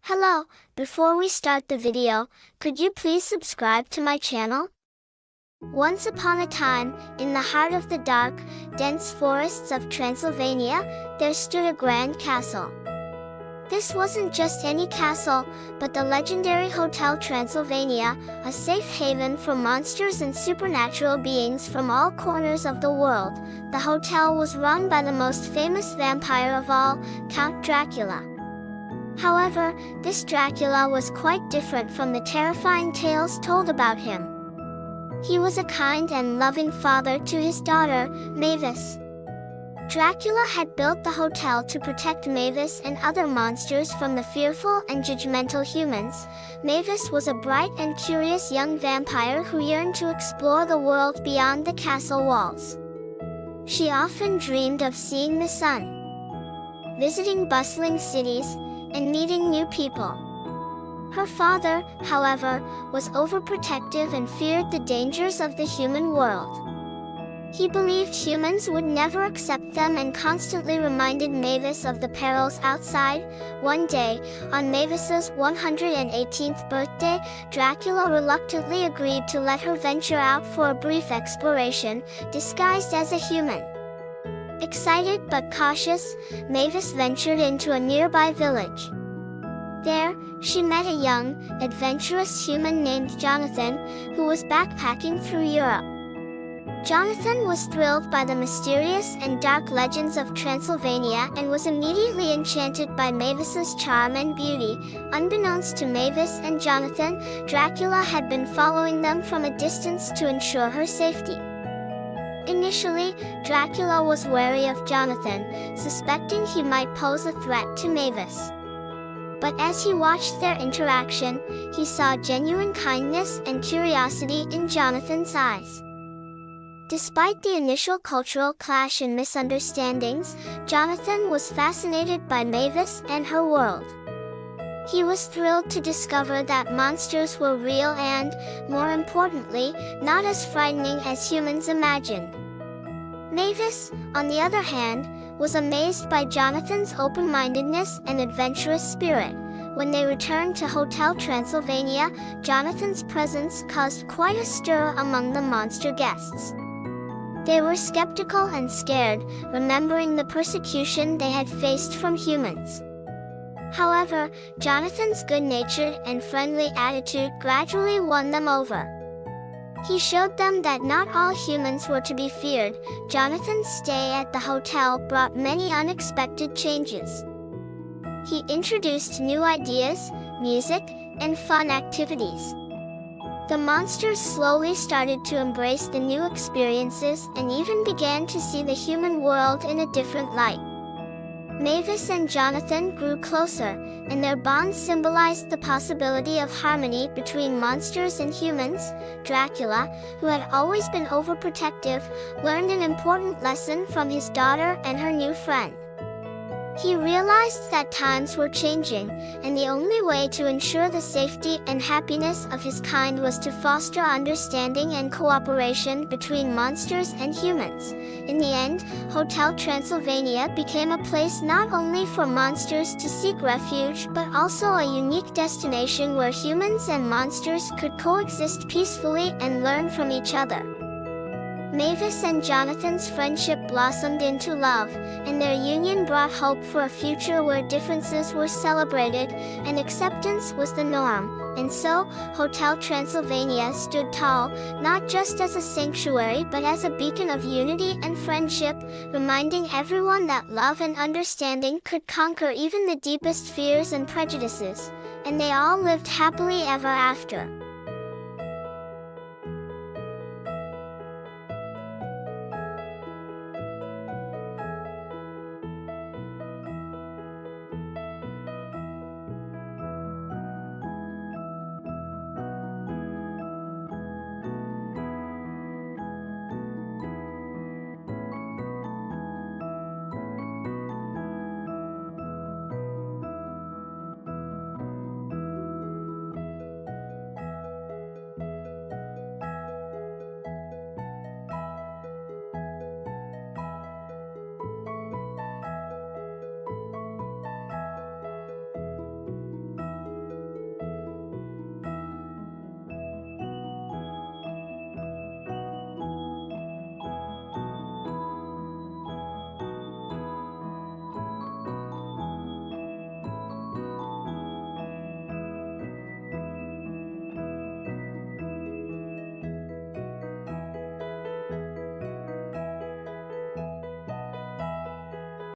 Hello, before we start the video, could you please subscribe to my channel? Once upon a time, in the heart of the dark, dense forests of Transylvania, there stood a grand castle. This wasn't just any castle, but the legendary Hotel Transylvania, a safe haven for monsters and supernatural beings from all corners of the world. The hotel was run by the most famous vampire of all, Count Dracula. However, this Dracula was quite different from the terrifying tales told about him. He was a kind and loving father to his daughter, Mavis. Dracula had built the hotel to protect Mavis and other monsters from the fearful and judgmental humans. Mavis was a bright and curious young vampire who yearned to explore the world beyond the castle walls. She often dreamed of seeing the sun, visiting bustling cities, and meeting new people. Her father, however, was overprotective and feared the dangers of the human world. He believed humans would never accept them and constantly reminded Mavis of the perils outside. One day, on Mavis's 118th birthday, Dracula reluctantly agreed to let her venture out for a brief exploration, disguised as a human. Excited but cautious, Mavis ventured into a nearby village. There, she met a young, adventurous human named Jonathan, who was backpacking through Europe. Jonathan was thrilled by the mysterious and dark legends of Transylvania and was immediately enchanted by Mavis's charm and beauty. Unbeknownst to Mavis and Jonathan, Dracula had been following them from a distance to ensure her safety. Initially, Dracula was wary of Jonathan, suspecting he might pose a threat to Mavis. But as he watched their interaction, he saw genuine kindness and curiosity in Jonathan's eyes. Despite the initial cultural clash and misunderstandings, Jonathan was fascinated by Mavis and her world. He was thrilled to discover that monsters were real and, more importantly, not as frightening as humans imagined. Mavis, on the other hand, was amazed by Jonathan's open-mindedness and adventurous spirit. When they returned to Hotel Transylvania, Jonathan's presence caused quite a stir among the monster guests. They were skeptical and scared, remembering the persecution they had faced from humans. However, Jonathan's good-natured and friendly attitude gradually won them over. He showed them that not all humans were to be feared. Jonathan's stay at the hotel brought many unexpected changes. He introduced new ideas, music, and fun activities. The monsters slowly started to embrace the new experiences and even began to see the human world in a different light. Mavis and Jonathan grew closer, and their bond symbolized the possibility of harmony between monsters and humans. Dracula, who had always been overprotective, learned an important lesson from his daughter and her new friend. He realized that times were changing, and the only way to ensure the safety and happiness of his kind was to foster understanding and cooperation between monsters and humans. In the end, Hotel Transylvania became a place not only for monsters to seek refuge but also a unique destination where humans and monsters could coexist peacefully and learn from each other. Mavis and Jonathan's friendship blossomed into love, and their union brought hope for a future where differences were celebrated and acceptance was the norm. And so, Hotel Transylvania stood tall, not just as a sanctuary but as a beacon of unity and friendship, reminding everyone that love and understanding could conquer even the deepest fears and prejudices. And they all lived happily ever after.